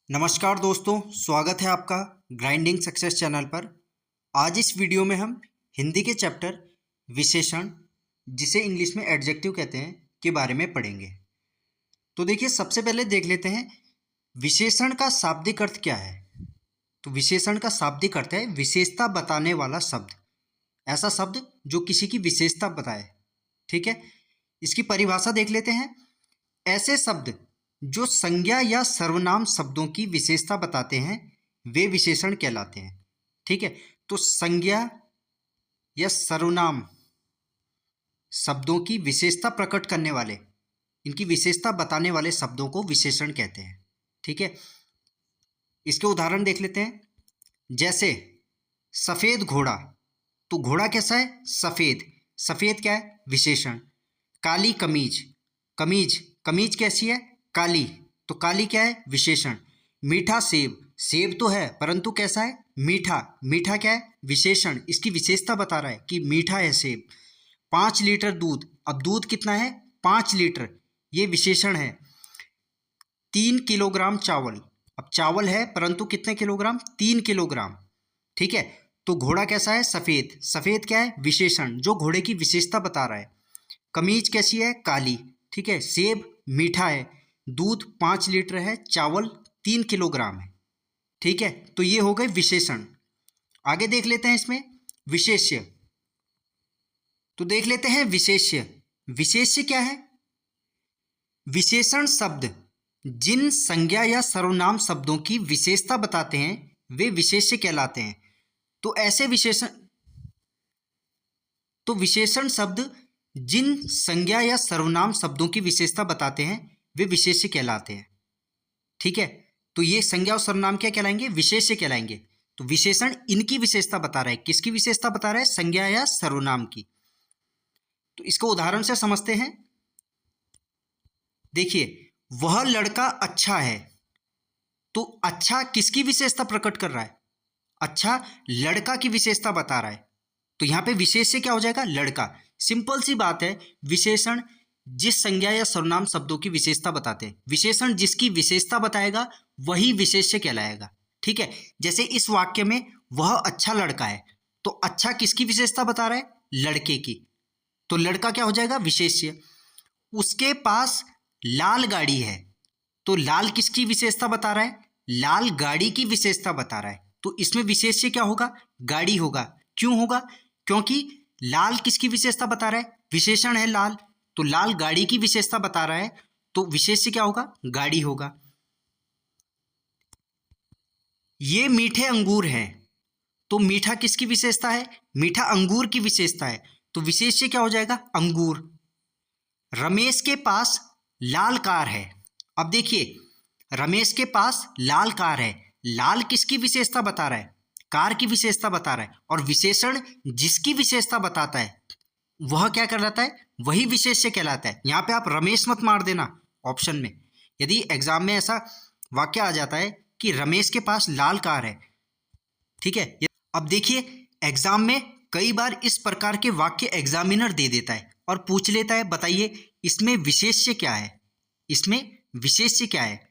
नमस्कार दोस्तों, स्वागत है आपका ग्राइंडिंग सक्सेस चैनल पर। आज इस वीडियो में हम हिंदी के चैप्टर विशेषण, जिसे इंग्लिश में एडजेक्टिव कहते हैं, के बारे में पढ़ेंगे। तो देखिए, सबसे पहले देख लेते हैं विशेषण का शाब्दिक अर्थ क्या है। तो विशेषण का शाब्दिक अर्थ है विशेषता बताने वाला शब्द, ऐसा शब्द जो किसी की विशेषता बताए। ठीक है, इसकी परिभाषा देख लेते हैं। ऐसे शब्द जो संज्ञा या सर्वनाम शब्दों की विशेषता बताते हैं वे विशेषण कहलाते हैं। ठीक है, तो संज्ञा या सर्वनाम शब्दों की विशेषता प्रकट करने वाले, इनकी विशेषता बताने वाले शब्दों को विशेषण कहते हैं। ठीक है, इसके उदाहरण देख लेते हैं। जैसे सफेद घोड़ा, तो घोड़ा कैसा है? सफेद। सफेद क्या है? विशेषण। काली कमीज, कमीज कमीज कैसी है? काली, तो काली क्या है? विशेषण। मीठा सेब, सेब तो है परंतु कैसा है? मीठा। मीठा क्या है? विशेषण। इसकी विशेषता बता रहा है कि मीठा है सेब। 5 लीटर दूध, अब दूध कितना है? 5 लीटर, ये विशेषण है। 3 किलोग्राम चावल, अब चावल है परंतु कितने किलोग्राम? 3 किलोग्राम। ठीक है, तो घोड़ा कैसा है? सफ़ेद। सफ़ेद क्या है? विशेषण, जो घोड़े की विशेषता बता रहा है। कमीज कैसी है? काली। ठीक है, सेब मीठा है, दूध 5 लीटर है, चावल 3 किलोग्राम है। ठीक है, तो ये हो गए विशेषण। आगे देख लेते हैं इसमें विशेष्य। तो देख लेते हैं विशेष्य। विशेष्य क्या है? विशेषण शब्द जिन संज्ञा या सर्वनाम शब्दों की विशेषता बताते हैं वे विशेष्य कहलाते हैं। तो ऐसे विशेषण शब्द जिन संज्ञा या सर्वनाम शब्दों की विशेषता बताते हैं वे विशेष्य कहलाते हैं। ठीक है, तो ये संज्ञा और सर्वनाम क्या कहलाएंगे? विशेष्य कहलाएंगे। तो विशेषण इनकी विशेषता बता रहा है। किसकी विशेषता बता रहा है? संज्ञा या सर्वनाम की। तो इसको उदाहरण से समझते हैं। देखिए, वह लड़का अच्छा है, तो अच्छा किसकी विशेषता प्रकट कर रहा है? अच्छा लड़का की विशेषता बता रहा है, तो यहां पे विशेष्य क्या हो जाएगा? लड़का। सिंपल सी बात है, विशेषण जिस संज्ञा या सर्वनाम शब्दों की विशेषता बताते हैं, विशेषण जिसकी विशेषता बताएगा वही विशेष्य कहलाएगा। ठीक है, जैसे इस वाक्य में वह अच्छा लड़का है, तो अच्छा किसकी विशेषता बता रहा है? लड़के की, तो लड़का क्या हो जाएगा? विशेष्य। उसके पास लाल गाड़ी है, तो लाल किसकी विशेषता बता रहा है? लाल गाड़ी की विशेषता बता रहा है, तो इसमें विशेष्य क्या होगा? गाड़ी होगा। क्यों होगा? क्योंकि लाल किसकी विशेषता बता रहा है? विशेषण है लाल, तो लाल गाड़ी की विशेषता बता रहा है, तो विशेष्य क्या होगा? गाड़ी होगा। ये मीठे अंगूर हैं, तो मीठा किसकी विशेषता है? मीठा अंगूर की विशेषता है, तो विशेष्य क्या हो जाएगा? अंगूर। रमेश के पास लाल कार है, अब देखिए रमेश के पास लाल कार है, लाल किसकी विशेषता बता रहा है? कार की विशेषता बता रहा है, और विशेषण जिसकी विशेषता बताता है वह क्या कहलाता है? वही विशेष्य कहलाता है। यहाँ पे आप रमेश मत मार देना ऑप्शन में। यदि एग्जाम में ऐसा वाक्य आ जाता है कि रमेश के पास लाल कार है, ठीक है, अब देखिए एग्जाम में कई बार इस प्रकार के वाक्य एग्जामिनर दे देता है और पूछ लेता है बताइए इसमें विशेष्य क्या है, इसमें विशेष्य क्या है।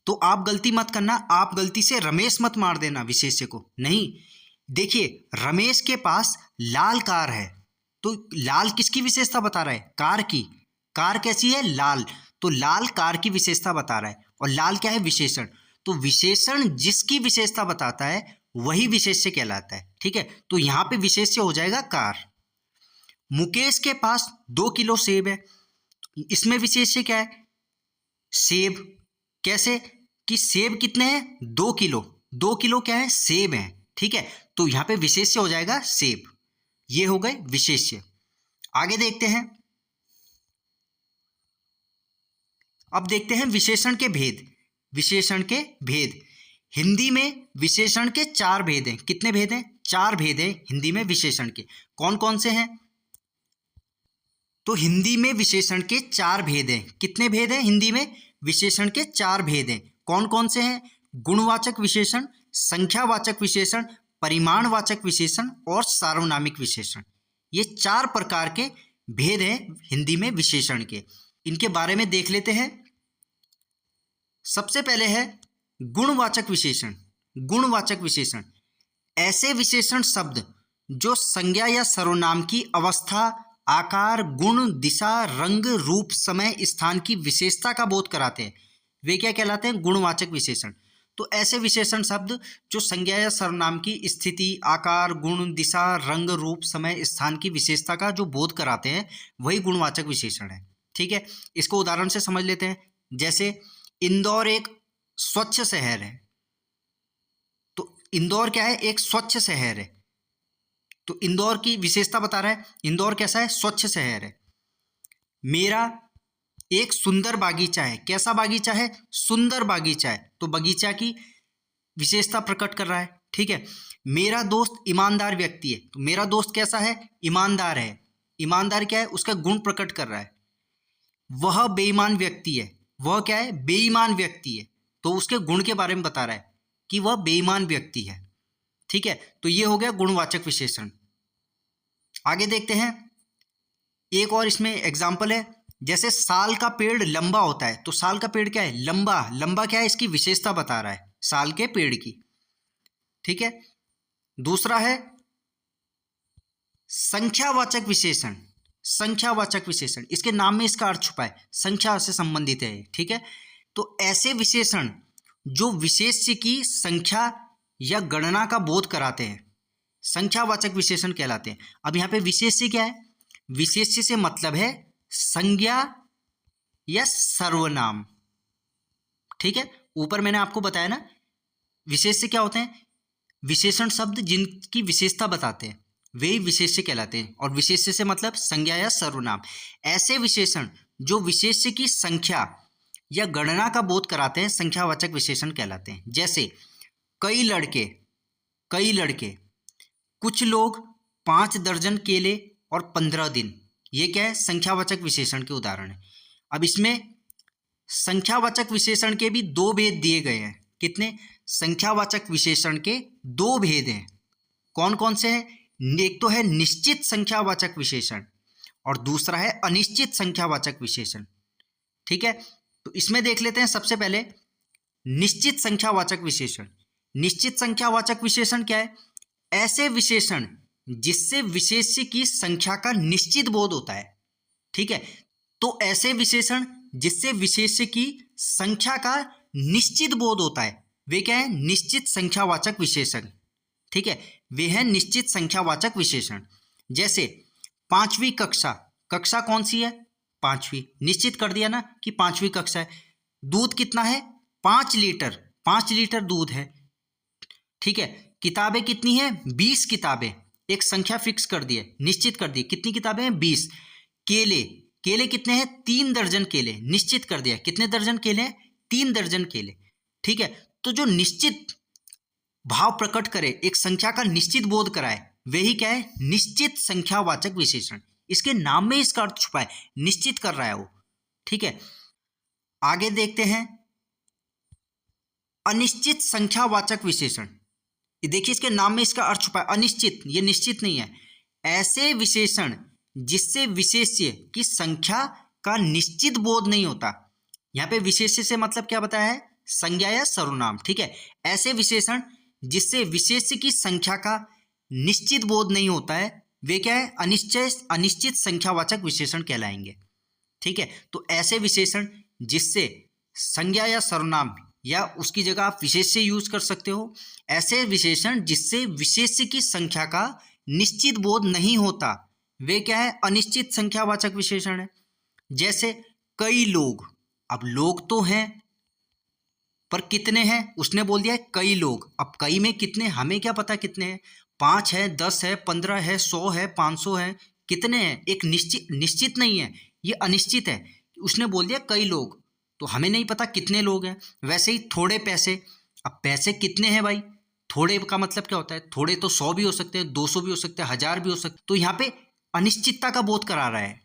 तो आप गलती मत करना, आप गलती से रमेश मत मार देना विशेष्य को, नहीं। देखिए रमेश के पास लाल कार है, तो लाल किसकी विशेषता बता रहा है? कार की। कार कैसी है? लाल, तो लाल कार की विशेषता बता रहा है, और लाल क्या है? विशेषण। तो विशेषण जिसकी विशेषता बताता है वही विशेष्य कहलाता है। ठीक है, तो यहां पे विशेष्य हो जाएगा कार। मुकेश के पास 2 किलो सेब है, इसमें विशेष्य क्या है? सेब। कैसे? कि सेब कितने हैं? 2 किलो। 2 किलो क्या है? सेब है। ठीक है, तो यहां पे विशेष्य हो जाएगा सेब। ये हो गए विशेष्य। आगे देखते हैं। अब देखते हैं विशेषण के भेद। विशेषण के भेद। हिंदी में विशेषण के 4 भेद हैं। कितने भेद हैं? 4 भेद हैं हिंदी में विशेषण के। कौन कौन से हैं? तो हिंदी में विशेषण के 4 भेद हैं। कितने भेद हैं हिंदी में? विशेषण के 4 भेद हैं। कौन कौन से हैं? गुणवाचक विशेषण, संख्यावाचक विशेषण, परिमाणवाचक विशेषण और सार्वनामिक विशेषण। ये 4 प्रकार के भेद हैं हिंदी में विशेषण के। इनके बारे में देख लेते हैं। सबसे पहले है गुणवाचक विशेषण। गुणवाचक विशेषण ऐसे विशेषण शब्द जो संज्ञा या सर्वनाम की अवस्था, आकार, गुण, दिशा, रंग, रूप, समय, स्थान की विशेषता का बोध कराते हैं, वे क्या कहलाते हैं? गुणवाचक विशेषण। तो ऐसे विशेषण शब्द जो संज्ञा या सर्वनाम की स्थिति, आकार, गुण, दिशा, रंग, रूप, समय, स्थान की विशेषता का जो बोध कराते हैं वही गुणवाचक विशेषण है। ठीक है, इसको उदाहरण से समझ लेते हैं। जैसे इंदौर एक स्वच्छ शहर है, तो इंदौर क्या है? एक स्वच्छ शहर है। तो इंदौर की विशेषता बता रहा है, इंदौर कैसा है? स्वच्छ शहर है। मेरा एक सुंदर बागीचा है। कैसा बागीचा है? सुंदर बागीचा है। तो बगीचा की विशेषता प्रकट कर रहा है। ठीक है, मेरा दोस्त ईमानदार व्यक्ति है। तो मेरा दोस्त कैसा है? ईमानदार है। ईमानदार क्या है? उसका गुण प्रकट कर रहा है। वह बेईमान व्यक्ति है। वह क्या है? बेईमान व्यक्ति है। तो उसके गुण के बारे में बता रहा है कि वह बेईमान व्यक्ति है। ठीक है, तो ये हो गया गुणवाचक विशेषण। आगे देखते हैं, एक और इसमें एग्जाम्पल है। जैसे साल का पेड़ लंबा होता है। तो साल का पेड़ क्या है? लंबा। लंबा क्या है? इसकी विशेषता बता रहा है साल के पेड़ की। ठीक है, दूसरा है संख्यावाचक विशेषण। संख्यावाचक विशेषण, इसके नाम में इसका अर्थ छुपा है, संख्या से संबंधित है। ठीक है, तो ऐसे विशेषण जो विशेष्य की संख्या या गणना का बोध कराते हैं संख्यावाचक विशेषण कहलाते हैं। अब यहाँ पे विशेष्य क्या है? विशेष्य से मतलब है संज्ञा या सर्वनाम। ठीक है, ऊपर मैंने आपको बताया ना, विशेष्य क्या होते हैं? विशेषण शब्द जिनकी विशेषता बताते हैं वे विशेष्य कहलाते हैं। और विशेष्य से मतलब संज्ञा या सर्वनाम। ऐसे विशेषण जो विशेष्य की संख्या या गणना का बोध कराते हैं संख्यावाचक विशेषण कहलाते हैं। जैसे कई लड़के, कई लड़के, कुछ लोग, 5 दर्जन केले और 15 दिन। ये क्या है? संख्यावाचक विशेषण के उदाहरण है। अब इसमें संख्यावाचक विशेषण के भी 2 भेद दिए गए हैं। कितने? संख्यावाचक विशेषण के 2 भेद हैं। कौन कौन से हैं? एक तो है निश्चित संख्यावाचक विशेषण और दूसरा है अनिश्चित संख्यावाचक विशेषण। ठीक है, तो इसमें देख लेते हैं सबसे पहले निश्चित संख्यावाचक विशेषण। निश्चित संख्यावाचक विशेषण क्या है? ऐसे विशेषण जिससे विशेष्य की संख्या का निश्चित बोध होता है। ठीक है, तो ऐसे विशेषण जिससे विशेष्य की संख्या का निश्चित बोध होता है वे क्या है? निश्चित संख्यावाचक विशेषण। ठीक है, वे हैं निश्चित संख्यावाचक विशेषण। जैसे 5वीं कक्षा, कक्षा कौन सी है? 5वीं। निश्चित कर दिया ना कि 5वीं कक्षा है। दूध कितना है? 5 लीटर। 5 लीटर दूध है। ठीक है, किताबें कितनी है? 20 किताबें। एक संख्या फिक्स कर दी है, निश्चित कर दी। कितनी किताबें हैं? 20। केले, केले कितने हैं? 3 दर्जन केले। निश्चित कर दिया। कितने दर्जन केले हैं? 3 दर्जन केले। ठीक है, तो जो निश्चित भाव प्रकट करे, एक संख्या का निश्चित बोध कराए, वही क्या है? निश्चित संख्यावाचक विशेषण। इसके नाम में इसका अर्थ छुपा है, निश्चित कर रहा है वो। ठीक है, आगे देखते हैं अनिश्चित संख्यावाचक विशेषण। देखिए इसके नाम में इसका अर्थ छुपा है अनिश्चित, ये निश्चित नहीं है। ऐसे विशेषण जिससे विशेष्य की संख्या का निश्चित बोध नहीं होता। यहाँ पे विशेष्य से मतलब क्या बताया है? संज्ञा या सर्वनाम। ठीक है, ऐसे विशेषण जिससे विशेष्य की संख्या का निश्चित बोध नहीं होता है वे क्या है? अनिश्चित संख्यावाचक विशेषण कहलाएंगे। ठीक है, तो ऐसे विशेषण जिससे संज्ञा या सर्वनाम या उसकी जगह आप विशेष्य यूज कर सकते हो। ऐसे विशेषण जिससे विशेष्य की संख्या का निश्चित बोध नहीं होता वे क्या है? अनिश्चित संख्यावाचक विशेषण है। जैसे कई लोग, अब लोग तो हैं पर कितने हैं? उसने बोल दिया है कई लोग। अब कई में कितने, हमें क्या पता कितने हैं? 5 है, 10 है, 15 है, 100 है, 500 है, कितने हैं? एक निश्चित नहीं है, ये अनिश्चित है। उसने बोल दिया कई लोग, तो हमें नहीं पता कितने लोग हैं। वैसे ही थोड़े पैसे, अब पैसे कितने हैं भाई? थोड़े का मतलब क्या होता है? थोड़े तो 100 भी हो सकते हैं, 200 भी हो सकते हैं, 1000 भी हो सकते हैं। तो यहाँ पे अनिश्चितता का बोध करा रहा है।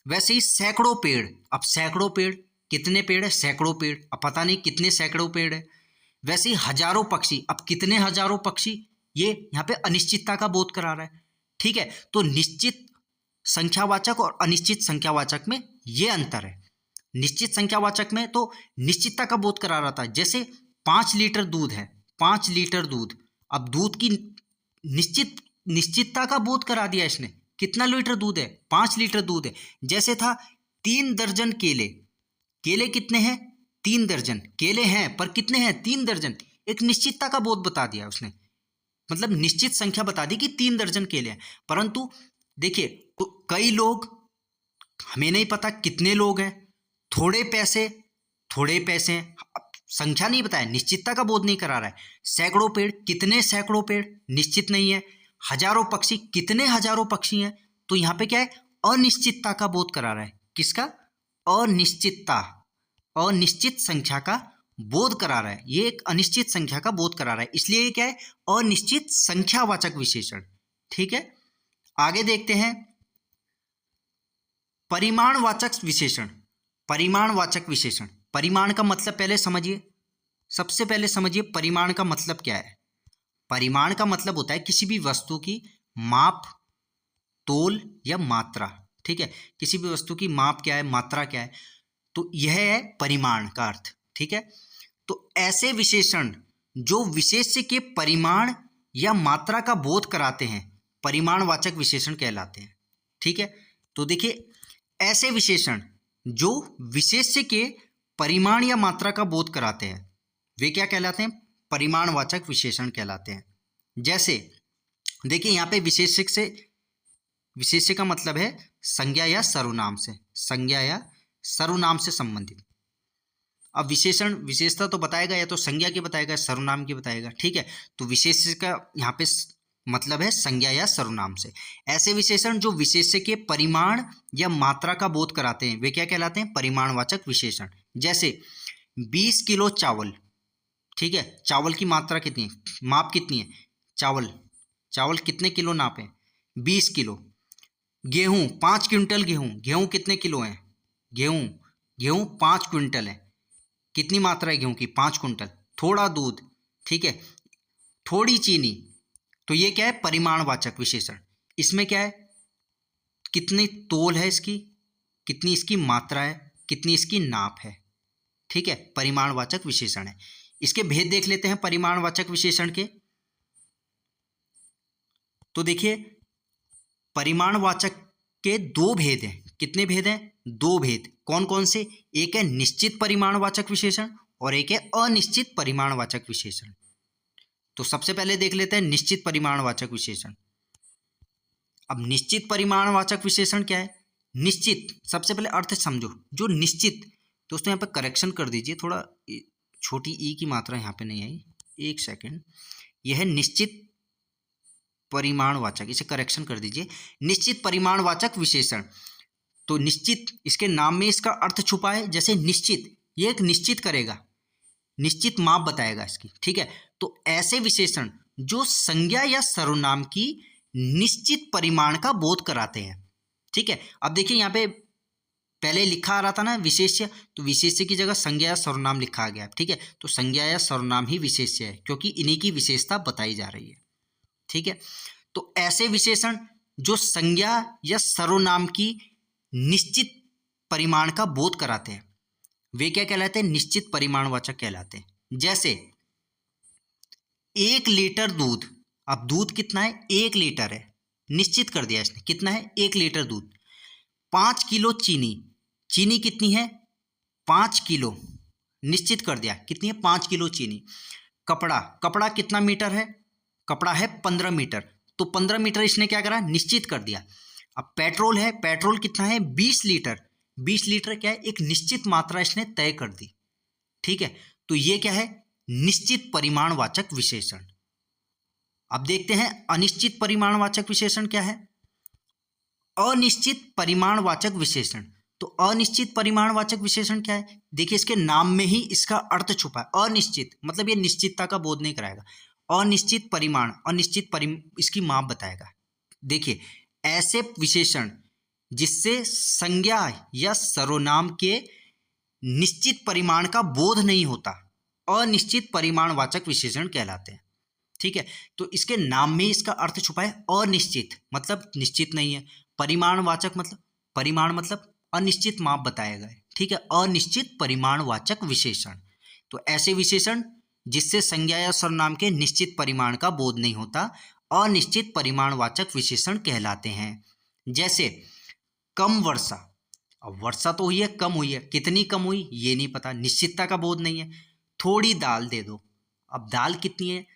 वैसे ही सैकड़ों पेड़, अब सैकड़ों पेड़, कितने पेड़ है? सैकड़ों पेड़, अब पता नहीं कितने सैकड़ों पेड़ है। वैसे ही हजारों पक्षी, अब कितने हजारों पक्षी, ये यहाँ पे अनिश्चितता का बोध करा रहा है। ठीक है, तो निश्चित संख्यावाचक और अनिश्चित संख्यावाचक में ये अंतर है। निश्चित संख्यावाचक में तो निश्चितता का बोध करा रहा था। जैसे 5 लीटर दूध है, 5 लीटर दूध। अब दूध की निश्चितता का बोध करा दिया इसने। कितना लीटर दूध है? 5 लीटर दूध है। जैसे था 3 दर्जन केले। केले कितने हैं? 3 दर्जन केले हैं, पर कितने हैं? 3 दर्जन। एक निश्चितता का बोध बता दिया उसने, मतलब निश्चित संख्या बता दी कि 3 दर्जन केले हैं। परंतु देखिए, तो कई लोग, हमें नहीं पता कितने लोग हैं, थोड़े पैसे हैं, संख्या नहीं बताया, निश्चितता का बोध नहीं करा रहा है। सैकड़ों पेड़, कितने सैकड़ों पेड़, निश्चित नहीं है। हजारों पक्षी, कितने हजारों पक्षी हैं, तो यहाँ पे क्या है? अनिश्चितता का बोध करा रहा है। किसका? अनिश्चितता, अनिश्चित संख्या का बोध करा रहा है। ये एक अनिश्चित संख्या का बोध करा रहा है, इसलिए ये क्या है? अनिश्चित संख्यावाचक विशेषण। ठीक है, आगे देखते हैं परिमाणवाचक विशेषण। परिमाणवाचक विशेषण, परिमाण का मतलब पहले समझिए, सबसे पहले समझिए परिमाण का मतलब क्या है। परिमाण का मतलब होता है किसी भी वस्तु की माप, तोल या मात्रा। ठीक है, किसी भी वस्तु की माप क्या है, मात्रा क्या है, तो यह है परिमाण का अर्थ। ठीक है, तो ऐसे विशेषण जो विशेष्य के परिमाण या मात्रा का बोध कराते हैं, परिमाणवाचक विशेषण कहलाते हैं। ठीक है, तो देखिए, ऐसे विशेषण जो विशेष्य के परिमाण या मात्रा का बोध कराते हैं, वे क्या कहलाते हैं? परिमाणवाचक विशेषण कहलाते हैं। जैसे देखिए, यहाँ पे विशेष्य का मतलब है संज्ञा या सर्वनाम से, संज्ञा या सर्वनाम से संबंधित। अब विशेषण विशेषता तो बताएगा, या तो संज्ञा की बताएगा, सर्वनाम की बताएगा। ठीक है, तो विशेष्य का यहाँ पे मतलब है संज्ञा या सर्वनाम से। ऐसे विशेषण जो विशेष्य के परिमाण या मात्रा का बोध कराते हैं, वे क्या कहलाते हैं? परिमाणवाचक विशेषण। जैसे 20 किलो चावल। ठीक है, चावल की मात्रा कितनी है, माप कितनी है? चावल कितने किलो नापे? 20 किलो। गेहूं 5 क्विंटल गेहूं कितने किलो हैं? गेहूं 5 क्विंटल है। कितनी मात्रा है गेहूं की? 5 क्विंटल। थोड़ा दूध, ठीक है, थोड़ी चीनी, तो ये क्या है? परिमाणवाचक विशेषण। इसमें क्या है? कितनी तोल है इसकी, कितनी इसकी मात्रा है, कितनी इसकी नाप है। ठीक है, परिमाणवाचक विशेषण है। इसके भेद देख लेते हैं परिमाणवाचक विशेषण के। तो देखिए, परिमाणवाचक के 2 भेद हैं। कितने भेद हैं? 2 भेद। कौन कौन से? एक है निश्चित परिमाणवाचक विशेषण और एक है अनिश्चित परिमाणवाचक विशेषण। तो सबसे पहले देख लेते हैं निश्चित परिमाणवाचक विशेषण। अब निश्चित परिमाणवाचक विशेषण क्या है? निश्चित, सबसे पहले अर्थ समझो। जो निश्चित, दोस्तों यहाँ पे करेक्शन कर दीजिए, थोड़ा छोटी ई की मात्रा यहाँ पे नहीं आई, एक सेकेंड। यह है निश्चित परिमाणवाचक, इसे करेक्शन कर दीजिए। निश्चित परिमाणवाचक विशेषण, तो निश्चित, इसके नाम में इसका अर्थ छुपा है। जैसे निश्चित, ये एक निश्चित करेगा, निश्चित माप बताएगा इसकी। ठीक है, तो ऐसे विशेषण जो संज्ञा या सर्वनाम की निश्चित परिमाण का बोध कराते हैं। ठीक है, अब देखिए यहाँ पे पहले लिखा आ रहा था ना विशेष्य, तो विशेष्य की जगह संज्ञा या सर्वनाम लिखा आ गया। ठीक है, तो संज्ञा या सर्वनाम ही विशेष्य है, क्योंकि इन्हीं की विशेषता बताई जा रही है। ठीक है, तो ऐसे विशेषण जो संज्ञा या सर्वनाम की निश्चित परिमाण का बोध कराते हैं, वे क्या कहलाते हैं? निश्चित परिमाणवाचक कहलाते हैं। जैसे 1 लीटर दूध। अब दूध कितना है? 1 लीटर है, निश्चित कर दिया इसने। कितना है? 1 लीटर दूध। 5 किलो चीनी। चीनी कितनी है? 5 किलो, निश्चित कर दिया। कितनी है? 5 किलो चीनी। कपड़ा कितना मीटर है? कपड़ा है 15 मीटर, तो 15 मीटर इसने क्या करा? निश्चित कर दिया। अब पेट्रोल है, पेट्रोल कितना है? 20 लीटर। 20 लीटर क्या है? एक निश्चित मात्रा इसने तय कर दी। ठीक है, तो ये क्या है? निश्चित परिमाणवाचक विशेषण। अब देखते हैं अनिश्चित परिमाणवाचक विशेषण क्या है। अनिश्चित परिमाणवाचक विशेषण, तो अनिश्चित परिमाणवाचक विशेषण क्या है? देखिए, इसके नाम में ही इसका अर्थ छुपा है। अनिश्चित मतलब ये निश्चितता का बोध नहीं कराएगा। अनिश्चित परिमाण, इसकी माप बताएगा। देखिए, ऐसे विशेषण जिससे संज्ञा या सर्वनाम के निश्चित परिमाण का बोध नहीं होता, अनिश्चित परिमाणवाचक विशेषण कहलाते हैं। ठीक है, तो इसके नाम में इसका अर्थ छुपा है। अनिश्चित मतलब निश्चित नहीं है, परिमाणवाचक मतलब, परिमाण मतलब अनिश्चित माप बताया गया है। ठीक है, अनिश्चित परिमाणवाचक विशेषण। तो ऐसे विशेषण जिससे संज्ञा या सर्वनाम के निश्चित परिमाण का बोध नहीं होता, अनिश्चित परिमाणवाचक विशेषण कहलाते हैं। जैसे कम वर्षा, अब वर्षा तो हुई है, कम हुई है, कितनी कम हुई ये नहीं पता, निश्चितता का बोध नहीं है। थोड़ी दाल दे दो, अब दाल कितनी है,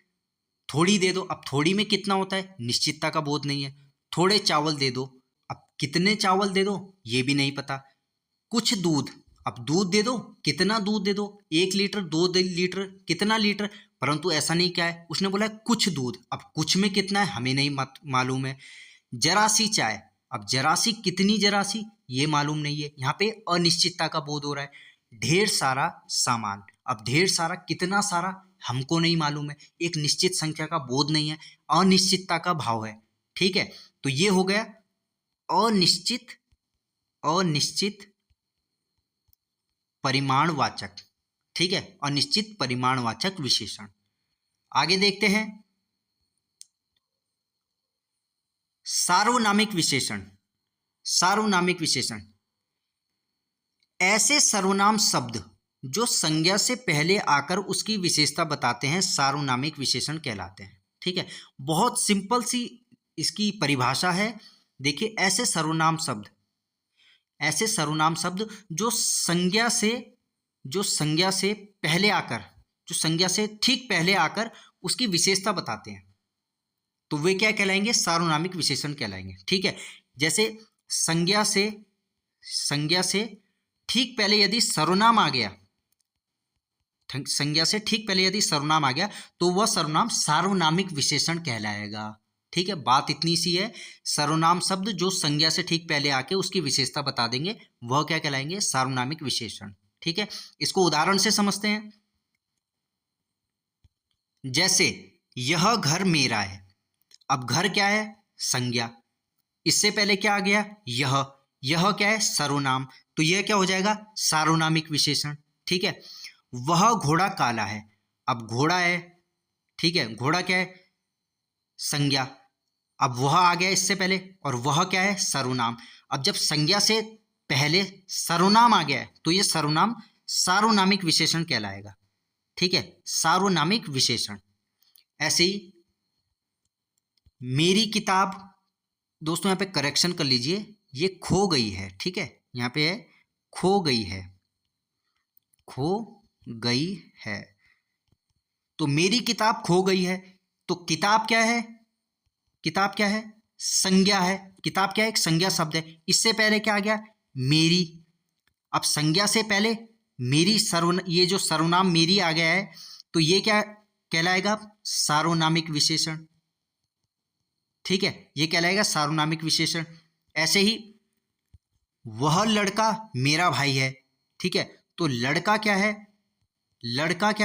थोड़ी दे दो, अब थोड़ी में कितना होता है, निश्चितता का बोध नहीं है। थोड़े चावल दे दो, अब कितने चावल दे दो ये भी नहीं पता। कुछ दूध, अब दूध दे दो, कितना दूध दे दो, 1 लीटर, 2 लीटर, कितना लीटर, परंतु ऐसा नहीं क्या है, उसने बोला है कुछ दूध, अब कुछ में कितना है हमें नहीं मालूम है। जरा सी चाय, अब जरा सी कितनी जरा सी ये मालूम नहीं है, यहाँ पे अनिश्चितता का बोध हो रहा है। ढेर सारा सामान, अब ढेर सारा कितना सारा हमको नहीं मालूम है, एक निश्चित संख्या का बोध नहीं है, अनिश्चितता का भाव है। ठीक है, तो ये हो गया अनिश्चित परिमाणवाचक। ठीक है, अनिश्चित परिमाणवाचक विशेषण। आगे देखते हैं सार्वनामिक विशेषण। सार्वनामिक विशेषण ऐसे सर्वनाम शब्द जो संज्ञा से पहले आकर उसकी विशेषता बताते हैं सार्वनामिक विशेषण कहलाते हैं। ठीक है, बहुत सिंपल सी इसकी परिभाषा है। देखिए, ऐसे सर्वनाम शब्द जो संज्ञा से पहले आकर, जो संज्ञा से ठीक पहले आकर उसकी विशेषता बताते हैं, तो वे क्या कहलाएंगे, सार्वनामिक विशेषण कहलाएंगे। ठीक है, जैसे संज्ञा से ठीक पहले यदि सर्वनाम आ गया, संज्ञा से ठीक पहले यदि सर्वनाम आ गया तो वह सर्वनाम सार्वनामिक विशेषण कहलाएगा। ठीक है, बात इतनी सी है, सर्वनाम शब्द जो संज्ञा से ठीक पहले आके उसकी विशेषता बता देंगे वह क्या कहलाएंगे, सार्वनामिक विशेषण। ठीक है, इसको उदाहरण से समझते हैं। जैसे यह घर मेरा है, अब घर क्या है, संज्ञा, इससे पहले क्या आ गया, यह क्या है, सर्वनाम, तो यह क्या हो जाएगा, सार्वनामिक विशेषण। ठीक है, वह घोड़ा काला है, अब घोड़ा है, ठीक है, घोड़ा क्या है, संज्ञा, अब वह आ गया इससे पहले, और वह क्या है, सर्वनाम। अब जब संज्ञा से पहले सर्वनाम आ गया है तो यह सर्वनाम सार्वनामिक विशेषण कहलाएगा। ठीक है, सार्वनामिक विशेषण। ऐसे ही मेरी किताब, दोस्तों यहाँ पे करेक्शन कर लीजिए, ये खो गई है। ठीक है, यहाँ पे है खो गई है, तो मेरी किताब खो गई है, तो किताब क्या है, संज्ञा है, किताब क्या है, एक संज्ञा शब्द है, इससे पहले क्या आ गया, मेरी। अब संज्ञा से पहले मेरी ये जो सर्वनाम मेरी आ गया है तो ये क्या कहलाएगा, सार्वनामिक विशेषण। ठीक है, ये कहलाएगा सार्वनामिक विशेषण। ऐसे ही वह लड़का मेरा भाई है, ठीक है, तो लड़का क्या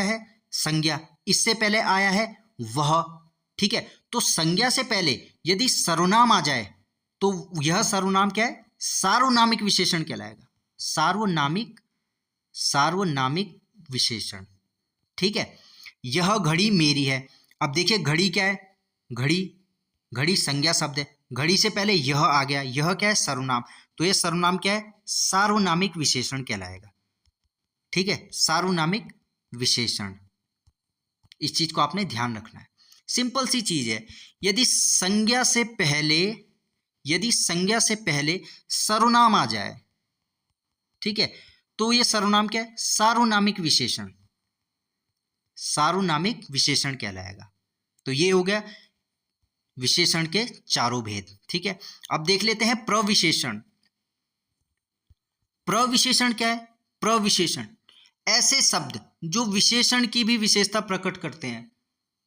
है, संज्ञा, इससे पहले आया है वह। ठीक है, तो संज्ञा से पहले यदि सर्वनाम आ जाए तो यह सर्वनाम क्या है, सार्वनामिक विशेषण कहलाएगा, सार्वनामिक विशेषण। ठीक है, यह घड़ी मेरी है, अब देखिए घड़ी क्या है, घड़ी संज्ञा शब्द है, घड़ी से पहले यह आ गया, यह क्या है, सर्वनाम, तो यह सर्वनाम क्या है, सार्वनामिक विशेषण कहलाएगा। ठीक है, सार्वनामिक विशेषण, इस चीज को आपने ध्यान रखना है, सिंपल सी चीज है। यदि संज्ञा से पहले सर्वनाम आ जाए, ठीक है, तो यह सर्वनाम क्या है, सार्वनामिक विशेषण कहलाएगा। तो ये हो गया विशेषण के चारों भेद। ठीक है, अब देख लेते हैं प्रविशेषण। प्रविशेषण क्या है, प्रविशेषण ऐसे शब्द जो विशेषण की भी विशेषता प्रकट करते हैं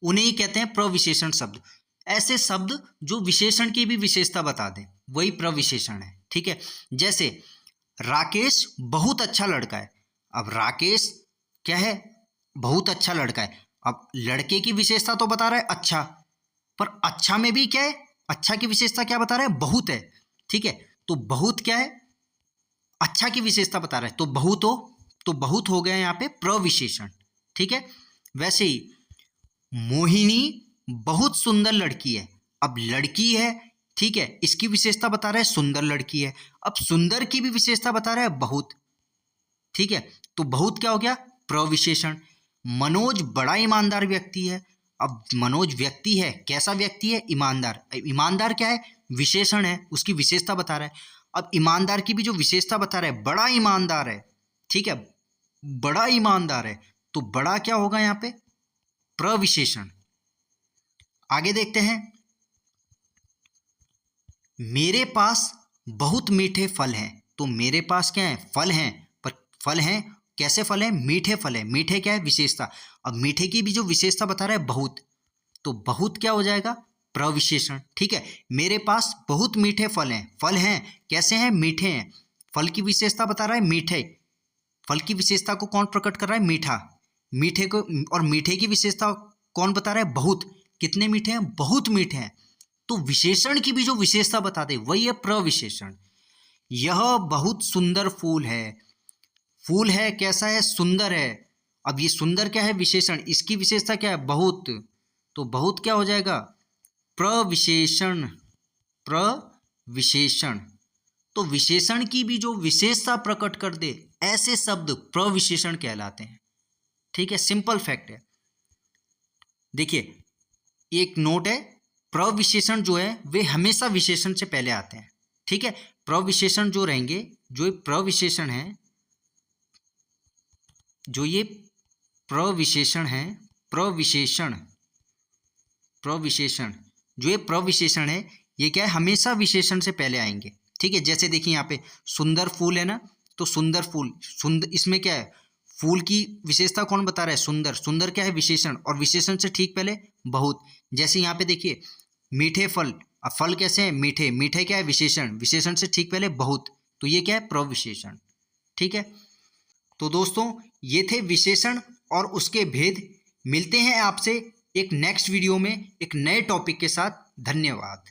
उन्हें ही कहते हैं प्रविशेषण शब्द। ऐसे शब्द जो विशेषण की भी विशेषता बता दें वही प्रविशेषण है। ठीक है, जैसे राकेश बहुत अच्छा लड़का है, अब राकेश क्या है, बहुत अच्छा लड़का है, अब लड़के की विशेषता तो बता रहा है अच्छा, पर अच्छा में भी क्या है, अच्छा की विशेषता क्या बता रहा है, बहुत है। ठीक है, तो बहुत क्या है, अच्छा की विशेषता बता रहा है, तो बहुत हो गया यहाँ पे प्रविशेषण। ठीक है, वैसे ही मोहिनी बहुत सुंदर लड़की है, अब लड़की है, ठीक है, इसकी विशेषता बता रहा है सुंदर लड़की है, अब सुंदर की भी विशेषता बता रहा है बहुत। ठीक है, तो बहुत क्या हो गया, प्रविशेषण। मनोज बड़ा ईमानदार व्यक्ति है। अब मनोज व्यक्ति है, कैसा व्यक्ति है? ईमानदार। ईमानदार क्या है? विशेषण है, उसकी विशेषता बता रहा है। अब ईमानदार की भी जो विशेषता बता रहा है, बड़ा ईमानदार है, ठीक है, बड़ा ईमानदार है, तो बड़ा क्या होगा यहाँ पे? प्रविशेषण। आगे देखते हैं, मेरे पास बहुत मीठे फल हैं। तो मेरे पास क्या है? फल हैं, पर फल हैं कैसे? फल हैं, मीठे फल हैं। मीठे क्या है? विशेषता। अब मीठे की भी जो विशेषता बता रहा है बहुत, तो बहुत क्या हो जाएगा? प्रविशेषण। ठीक है, मेरे पास बहुत मीठे फल हैं। फल हैं कैसे हैं? मीठे हैं। फल की विशेषता बता रहा है मीठे। फल की विशेषता को कौन प्रकट कर रहा है? मीठा। मीठे को, और मीठे की विशेषता कौन बता रहा है? बहुत। कितने मीठे हैं? बहुत मीठे हैं। तो विशेषण की भी जो विशेषता बता दे वही है प्रविशेषण। यह बहुत सुंदर फूल है। फूल है कैसा है? सुंदर है। अब ये सुंदर क्या है? विशेषण। इसकी विशेषता क्या है? बहुत। तो बहुत क्या हो जाएगा? प्रविशेषण। प्रविशेषण। तो विशेषण की भी जो विशेषता प्रकट कर दे ऐसे शब्द प्रविशेषण कहलाते हैं। ठीक है, सिंपल फैक्ट है। देखिए एक नोट है, प्रविशेषण जो है वे हमेशा विशेषण से पहले आते हैं। ठीक है, प्रविशेषण जो रहेंगे, जो प्रविशेषण है, जो ये प्रविशेषण है, प्रविशेषण, प्रविशेषण, जो ये प्रविशेषण है ये क्या है? हमेशा विशेषण से पहले आएंगे। ठीक है, जैसे देखिए यहाँ पे सुंदर फूल है ना, तो सुंदर फूल, सुंदर, इसमें क्या है? फूल की विशेषता कौन बता रहा है? सुंदर। सुंदर क्या है? विशेषण, और विशेषण से ठीक पहले बहुत। जैसे यहाँ पे देखिए मीठे फल, अब फल कैसे हैं? मीठे। मीठे क्या है? विशेषण। विशेषण से ठीक पहले बहुत, तो ये क्या है? प्रविशेषण। ठीक है, तो दोस्तों ये थे विशेषण और उसके भेद। मिलते हैं आपसे एक नेक्स्ट वीडियो में एक नए टॉपिक के साथ। धन्यवाद।